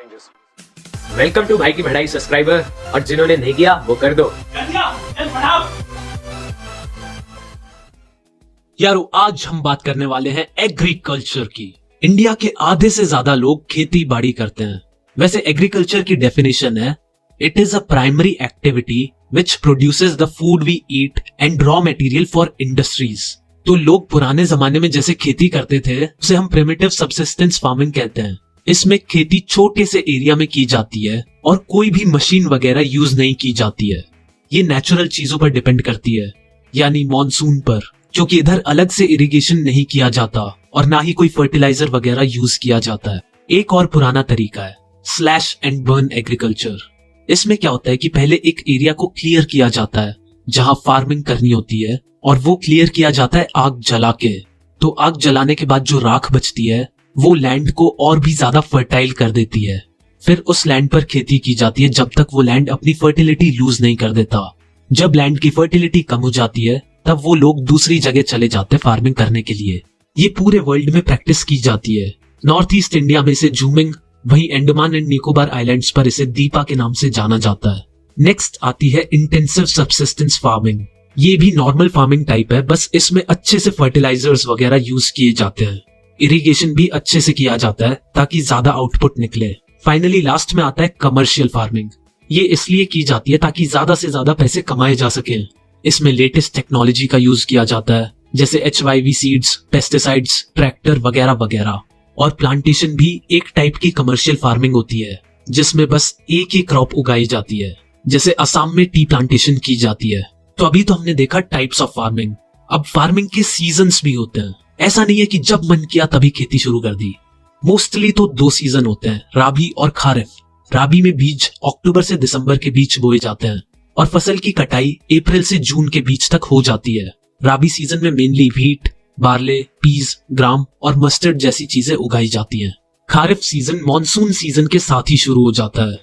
changes. Welcome to भाई की बढ़ाई सब्सक्राइबर, और जिन्होंने नहीं किया वो कर दो। यारो आज हम बात करने वाले हैं एग्रीकल्चर की। इंडिया के आधे से ज्यादा लोग खेती बाड़ी करते हैं। वैसे एग्रीकल्चर की डेफिनेशन है, it is a primary activity which produces the food we eat and raw material for industries. तो लोग पुराने जमाने में जैसे खेती करते थे उसे हम प्रिमिटिव सबसिस्टेंस फार्मिंग कहते हैं। इसमें खेती छोटे से एरिया में की जाती है और कोई भी मशीन वगैरह यूज नहीं की जाती है। ये नेचुरल चीजों पर डिपेंड करती है, यानी मॉनसून पर, क्योंकि इधर अलग से इरिगेशन नहीं किया जाता और ना ही कोई फर्टिलाइजर वगैरह यूज किया जाता है। एक और पुराना तरीका है स्लैश एंड बर्न एग्रीकल्चर। इसमें क्या होता है कि पहले एक एरिया को क्लियर किया जाता है जहां फार्मिंग करनी होती है, और वो क्लियर किया जाता है आग जला के। तो आग जलाने के बाद जो राख बचती है वो लैंड को और भी ज्यादा फर्टाइल कर देती है। फिर उस लैंड पर खेती की जाती है जब तक वो लैंड अपनी फर्टिलिटी लूज नहीं कर देता। जब लैंड की फर्टिलिटी कम हो जाती है तब वो लोग दूसरी जगह चले जाते हैं फार्मिंग करने के लिए। ये पूरे वर्ल्ड में प्रैक्टिस की जाती है। नॉर्थ ईस्ट इंडिया में इसे झूमिंग, वहीं अंडमान एंड निकोबार आइलैंड्स पर इसे दीपा के नाम से जाना जाता है। नेक्स्ट आती है इंटेंसिव सबसिस्टेंस फार्मिंग। ये भी नॉर्मल फार्मिंग टाइप है, बस इसमें अच्छे से फर्टिलाइजर्स वगैरह यूज किए जाते हैं। इरिगेशन भी अच्छे से किया जाता है ताकि ज्यादा आउटपुट निकले। फाइनली लास्ट में आता है कमर्शियल फार्मिंग। ये इसलिए की जाती है ताकि ज्यादा से ज्यादा पैसे कमाए जा सके। इसमें लेटेस्ट टेक्नोलॉजी का यूज किया जाता है, जैसे HYV सीड्स, पेस्टिसाइड्स, ट्रैक्टर वगैरह वगैरह। और प्लांटेशन भी एक टाइप की कमर्शियल फार्मिंग होती है जिसमें बस एक ही क्रॉप उगाई जाती है, जैसे असम में टी प्लांटेशन की जाती है। तो अभी तो हमने देखा टाइप्स ऑफ फार्मिंग। अब फार्मिंग के सीजन्स भी होते हैं। ऐसा नहीं है कि जब मन किया तभी खेती शुरू कर दी। मोस्टली तो 2 सीजन होते हैं, राबी और खारिफ। राबी में बीज अक्टूबर से दिसंबर के बीच बोए जाते हैं और फसल की कटाई अप्रैल से जून के बीच तक हो जाती है। राबी सीजन में मेनली व्हीट, बार्ले, पीज, ग्राम और मस्टर्ड जैसी चीजें उगाई जाती हैं। खारिफ सीजन मॉनसून सीजन के साथ ही शुरू हो जाता है,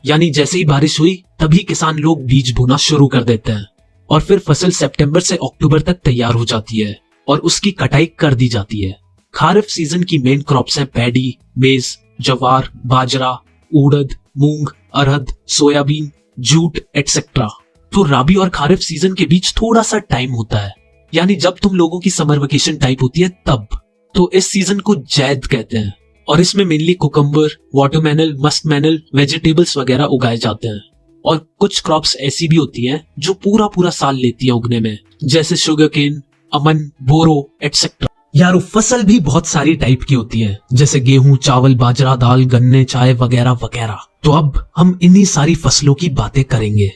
यानी जैसे ही बारिश हुई तभी किसान लोग बीज बोना शुरू कर देते हैं और फिर फसल सितंबर से अक्टूबर तक तैयार हो जाती है और उसकी कटाई कर दी जाती है। खारिफ सीजन की मेन क्रॉप्स हैं पैडी, मेज, जवार, बाजरा, उड़द, मूंग, अरहर, सोयाबीन, जूट एटसेट्रा। तो राबी और खारिफ सीजन के बीच थोड़ा सा टाइम होता है, यानी जब तुम लोगों की समर वेकेशन टाइप होती है तब। तो इस सीजन को जैद कहते हैं और इसमें mainly cucumber, watermelon, muskmelon, vegetables वगैरह उगाए जाते हैं। और कुछ क्रॉप्स ऐसी भी होती हैं जो पूरा पूरा साल लेती है उगने में, जैसे शुगर केन, अमन, बोरो एटसेट्रा। यारो फसल भी बहुत सारी टाइप की होती है, जैसे गेहूं, चावल, बाजरा, दाल, गन्ने, चाय वगैरह वगैरह। तो अब हम इन्हीं सारी फसलों की बातें करेंगे।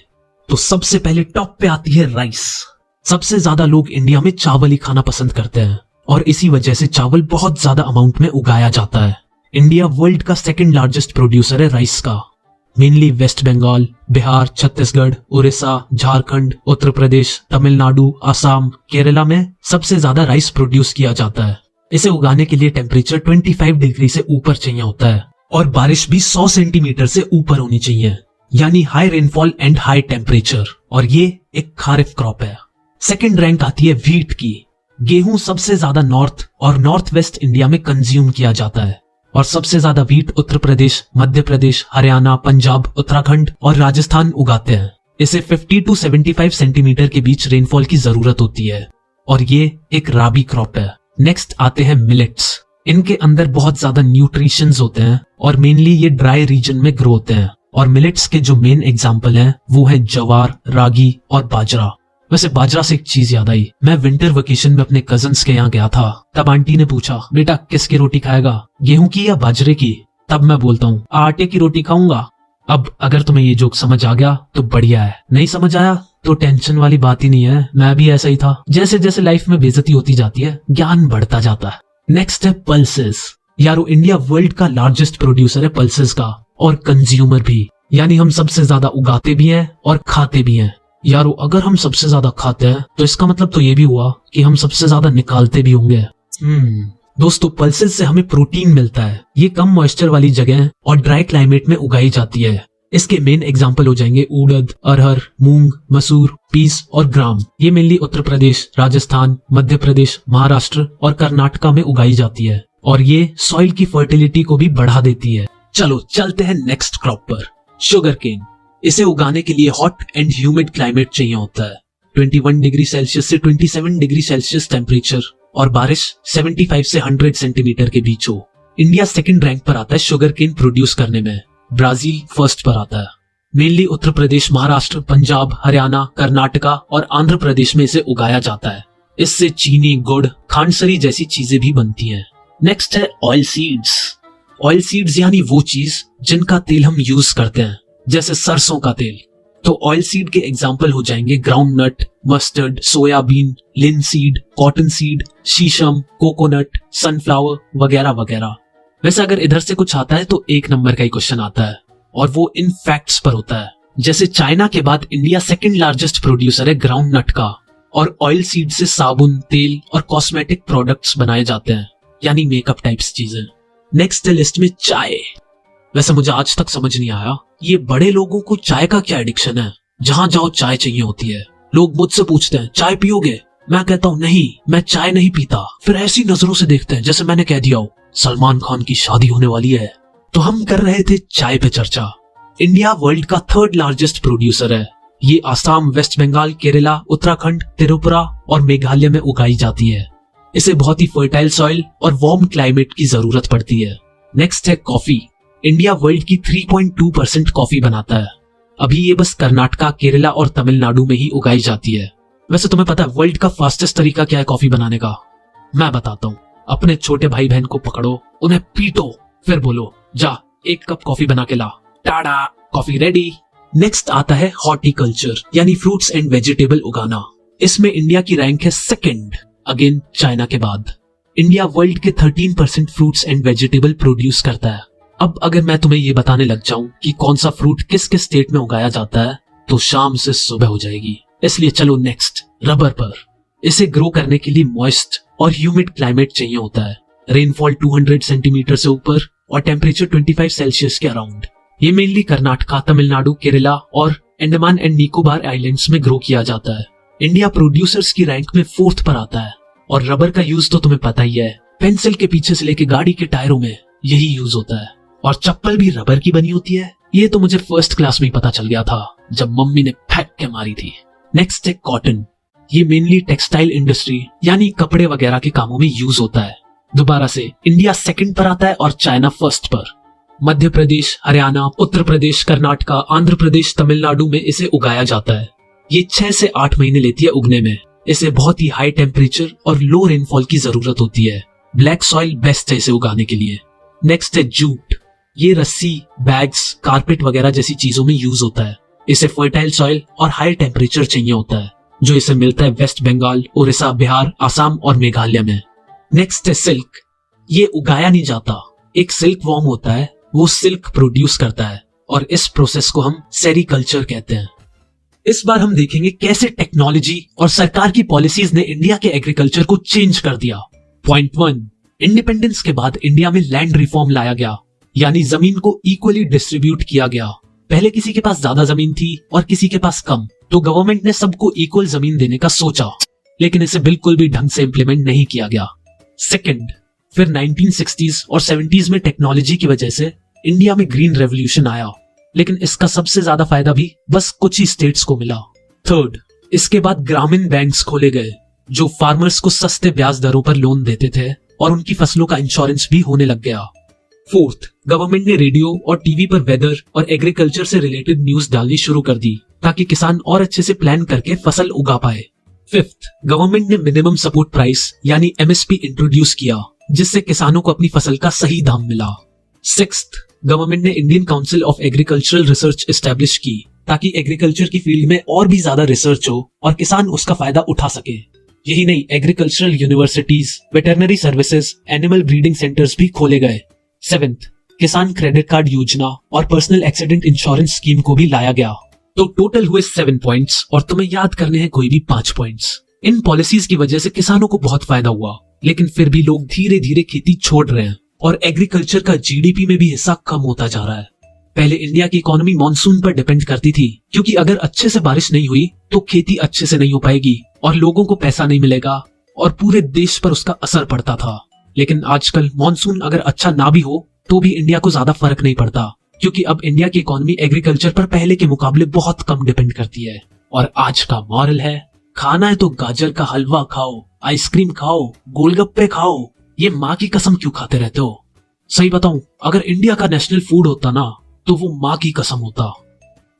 तो सबसे पहले टॉप पे आती है राइस। सबसे ज्यादा लोग इंडिया में चावल ही खाना पसंद करते हैं और इसी वजह से चावल बहुत ज्यादा अमाउंट में उगाया जाता है। इंडिया वर्ल्ड का 2nd लार्जेस्ट प्रोड्यूसर है राइस का। मेनली वेस्ट बंगाल, बिहार, छत्तीसगढ़, उड़ीसा, झारखंड, उत्तर प्रदेश, तमिलनाडु, असम, केरला में सबसे ज्यादा राइस प्रोड्यूस किया जाता है। इसे उगाने के लिए टेम्परेचर 25 डिग्री से ऊपर चाहिए होता है और बारिश भी 100 सेंटीमीटर से ऊपर होनी चाहिए, यानी high rainfall and high temperature. और ये एक खारिफ क्रॉप है। 2nd रैंक आती है व्हीट की। गेहूं सबसे ज्यादा नॉर्थ और नॉर्थ वेस्ट इंडिया में कंज्यूम किया जाता है और सबसे ज्यादा व्हीट उत्तर प्रदेश, मध्य प्रदेश, हरियाणा, पंजाब, उत्तराखंड और राजस्थान उगाते हैं। इसे 50 to 75 सेंटीमीटर के बीच रेनफॉल की जरूरत होती है और ये एक राबी क्रॉप है। नेक्स्ट आते हैं मिलेट्स। इनके अंदर बहुत ज्यादा न्यूट्रिशंस होते हैं और मेनली ये ड्राई रीजन में ग्रो होते हैं। और मिलेट्स के जो मेन एग्जाम्पल हैं वो है जवार, रागी और बाजरा। वैसे बाजरा से एक चीज याद आई, मैं विंटर वेकेशन में अपने कजन्स के यहाँ गया था। तब आंटी ने पूछा, बेटा किसकी रोटी खाएगा, गेहूं की या बाजरे की? तब मैं बोलता हूँ आटे की रोटी खाऊंगा। अब अगर तुम्हें ये जोक समझ आ गया तो बढ़िया है, नहीं समझ आया तो टेंशन वाली बात ही नहीं है, मैं भी ऐसा ही था। जैसे जैसे लाइफ में बेइज्जती होती जाती है ज्ञान बढ़ता जाता है। नेक्स्ट है पल्सेस। यारो इंडिया वर्ल्ड का लार्जेस्ट प्रोड्यूसर है पल्सेस का और कंज्यूमर भी, यानी हम सबसे ज्यादा उगाते भी हैं और खाते भी हैं। यारो अगर हम सबसे ज्यादा खाते हैं तो इसका मतलब तो ये भी हुआ कि हम सबसे ज्यादा निकालते भी होंगे। दोस्तों पल्सेस से हमें प्रोटीन मिलता है। ये कम मॉइस्चर वाली जगह और ड्राई क्लाइमेट में उगाई जाती है। इसके मेन एग्जाम्पल हो जाएंगे उड़द, अरहर, मूंग, मसूर, पीस और ग्राम। ये मेनली उत्तर प्रदेश, राजस्थान, मध्य प्रदेश, महाराष्ट्र और कर्नाटका में उगाई जाती है और ये सॉइल की फर्टिलिटी को भी बढ़ा देती है। चलो चलते हैं नेक्स्ट क्रॉप पर, शुगर केन। इसे उगाने के लिए हॉट एंड ह्यूमिड क्लाइमेट चाहिए होता है। 21 डिग्री सेल्सियस से 27 डिग्री सेल्सियस टेम्परेचर और बारिश 75 से 100 सेंटीमीटर के बीच हो। इंडिया सेकंड रैंक पर आता है शुगर केन प्रोड्यूस करने में, ब्राजील फर्स्ट पर आता है। मेनली उत्तर प्रदेश, महाराष्ट्र, पंजाब, हरियाणा, कर्नाटका और आंध्र प्रदेश में इसे उगाया जाता है। इससे चीनी, गुड़, खांडसरी जैसी चीजें भी बनती हैं। नेक्स्ट है ऑयल सीड्स। ऑयल सीड्स यानी वो चीज जिनका तेल हम यूज करते हैं, जैसे सरसों का तेल। तो ऑयल सीड के एग्जाम्पल हो जाएंगे ground nut, mustard, soybean, linseed, cotton seed, शीशम, कोकोनट, सनफ्लावर वगैरह वगैरह। वैसे अगर इधर से कुछ आता है तो एक नंबर का ही क्वेश्चन आता है और वो इन फैक्ट्स पर होता है। जैसे चाइना के बाद इंडिया सेकंड लार्जेस्ट प्रोड्यूसर है ग्राउंड नट का, और ऑयल सीड से साबुन, तेल और कॉस्मेटिक प्रोडक्ट्स बनाए जाते हैं, यानी मेकअप टाइप्स चीजें। नेक्स्ट लिस्ट में चाय। वैसे मुझे आज तक समझ नहीं आया ये बड़े लोगों को चाय का क्या एडिक्शन है। जहां जाओ चाय चाहिए होती है। लोग मुझसे पूछते हैं चाय पियोगे, मैं कहता हूँ नहीं, मैं चाय नहीं पीता। फिर ऐसी नजरों से देखते हैं जैसे मैंने कह दिया हो सलमान खान की शादी होने वाली है। तो हम कर रहे थे चाय पे चर्चा। इंडिया वर्ल्ड का थर्ड लार्जेस्ट प्रोड्यूसर है। ये आसाम, वेस्ट बंगाल, केरला, उत्तराखंड, त्रिपुरा और मेघालय में उगाई जाती है। इसे बहुत ही फर्टाइल सॉइल और वार्म क्लाइमेट की जरूरत पड़ती है। नेक्स्ट है कॉफी। इंडिया वर्ल्ड की 3.2% कॉफी बनाता है। अभी ये बस कर्नाटका, केरला और तमिलनाडु में ही उगाई जाती है। वैसे तुम्हें पता है वर्ल्ड का फास्टेस्ट तरीका क्या है कॉफी बनाने का? मैं बताता हूँ। अपने छोटे भाई बहन को पकड़ो, उन्हें पीटो, फिर बोलो जा 1 कप कॉफी बना के ला, टाडा, कॉफी रेडी। नेक्स्ट आता है हॉर्टिकल्चर यानी फ्रूट्स एंड वेजिटेबल उगाना। इसमें इंडिया की रैंक है सेकंड, अगेन चाइना के बाद। इंडिया वर्ल्ड के 13% फ्रूट्स एंड वेजिटेबल प्रोड्यूस करता है। अब अगर मैं तुम्हें ये बताने लग जाऊं कि कौन सा फ्रूट किस किस स्टेट में उगाया जाता है तो शाम से सुबह हो जाएगी। इसलिए चलो नेक्स्ट रबर पर। इसे ग्रो करने के लिए मॉइस्ट और ह्यूमिड क्लाइमेट चाहिए होता है। रेनफॉल 200 सेंटीमीटर से ऊपर और टेम्परेचर 25 सेल्सियस के अराउंड। ये मेनली कर्नाटका, तमिलनाडु, केरला और अंडमान एंड निकोबार आइलैंड्स में ग्रो किया जाता है। इंडिया प्रोड्यूसर्स की रैंक में 4th पर आता है। और रबर का यूज तो तुम्हें पता ही है, पेंसिल के पीछे से लेके गाड़ी के टायरों में यही यूज होता है। और चप्पल भी रबर की बनी होती है। ये तो मुझे फर्स्ट क्लास में ही पता चल गया था जब मम्मी ने फेंक के मारी थी। नेक्स्ट है कॉटन। ये मेनली टेक्सटाइल इंडस्ट्री यानी कपड़े वगैरह के कामों में यूज होता है। दोबारा से इंडिया सेकंड पर आता है और चाइना फर्स्ट पर। मध्य प्रदेश, हरियाणा, उत्तर प्रदेश, कर्नाटका, आंध्र प्रदेश, तमिलनाडु में इसे उगाया जाता है। ये 6 से 8 महीने लेती है उगने में। इसे बहुत ही हाई टेम्परेचर और लो रेनफॉल की जरूरत होती है। ब्लैक सॉइल बेस्ट है इसे उगाने के लिए। नेक्स्ट है जूट। ये रस्सी, बैग्स, कारपेट वगैरह जैसी चीजों में यूज होता है। इसे फर्टाइल सॉइल और हाई टेम्परेचर चाहिए होता है, जो इसे मिलता है वेस्ट बंगाल, उड़ीसा, बिहार, असम और मेघालय में। नेक्स्ट है सिल्क। ये उगाया नहीं जाता, एक सिल्क वॉर्म होता है, वो सिल्क प्रोड्यूस करता है और इस प्रोसेस को हम सेरीकल्चर कहते हैं। इस बार हम देखेंगे कैसे टेक्नोलॉजी और सरकार की पॉलिसीज ने इंडिया के एग्रीकल्चर को चेंज कर दिया। पॉइंट 1, इंडिपेंडेंस के बाद इंडिया में लैंड रिफॉर्म लाया गया, यानी जमीन को इक्वली डिस्ट्रीब्यूट किया गया। पहले किसी के पास ज्यादा जमीन थी और किसी के पास कम, तो गवर्नमेंट ने सबको इक्वल जमीन देने का सोचा, लेकिन इसे बिल्कुल भी ढंग से इंप्लीमेंट नहीं किया गया। सेकंड, फिर 1960s और 70s में टेक्नोलॉजी की वजह से इंडिया में ग्रीन रेवोल्यूशन आया, लेकिन इसका सबसे ज्यादा फायदा भी बस कुछ ही स्टेट्स को मिला। थर्ड, इसके बाद ग्रामीण बैंक्स खोले गए जो फार्मर्स को सस्ते ब्याज दरों पर लोन देते थे और उनकी फसलों का इंश्योरेंस भी होने लग गया। फोर्थ, गवर्नमेंट ने रेडियो और टीवी पर वेदर और एग्रीकल्चर से रिलेटेड न्यूज डालनी शुरू कर दी ताकि किसान और अच्छे से प्लान करके फसल उगा पाए। फिफ्थ, गवर्नमेंट ने मिनिमम सपोर्ट प्राइस यानी MSP इंट्रोड्यूस किया, जिससे किसानों को अपनी फसल का सही दाम मिला। सिक्स्थ, गवर्नमेंट ने Indian council of agricultural research establish की ताकि एग्रीकल्चर की फील्ड में और भी ज्यादा रिसर्च हो और किसान उसका फायदा उठा सके। यही नहीं, agricultural universities, veterinary services, animal breeding centres भी खोले गए। सेवेंथ, किसान क्रेडिट कार्ड योजना और पर्सनल एक्सीडेंट इंश्योरेंस स्कीम को भी लाया गया। तो टोटल हुए 7 पॉइंट्स और तुम्हें याद करने हैं कोई भी 5 पॉइंट्स। इन पॉलिसीज की वजह से किसानों को बहुत फायदा हुआ, लेकिन फिर भी लोग धीरे धीरे खेती छोड़ रहे हैं और एग्रीकल्चर का GDP में भी हिस्सा कम होता जा रहा है। पहले इंडिया की इकोनॉमी मॉनसून पर डिपेंड करती थी, क्योंकि अगर अच्छे से बारिश नहीं हुई तो खेती अच्छे से नहीं हो पाएगी और लोगों को पैसा नहीं मिलेगा और पूरे देश पर उसका असर पड़ता था। लेकिन आजकल मॉनसून अगर अच्छा ना भी हो तो भी इंडिया को ज्यादा फर्क नहीं पड़ता, क्योंकि अब इंडिया की इकोनॉमी एग्रीकल्चर पर पहले के मुकाबले बहुत कम डिपेंड करती है। और आज का मॉरल है, खाना है तो गाजर का हलवा खाओ, आइसक्रीम खाओ, गोलगप्पे खाओ, ये माँ की कसम क्यों खाते रहते हो? सही बताऊं, अगर इंडिया का नेशनल फूड होता ना, तो वो माँ की कसम होता।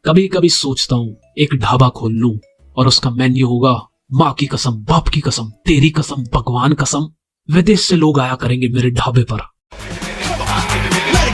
कभी कभी सोचता हूँ एक ढाबा खोल लूं और उसका मेन्यू होगा माँ की कसम, बाप की कसम, तेरी कसम, भगवान कसम। विदेश से लोग आया करेंगे मेरे ढाबे पर।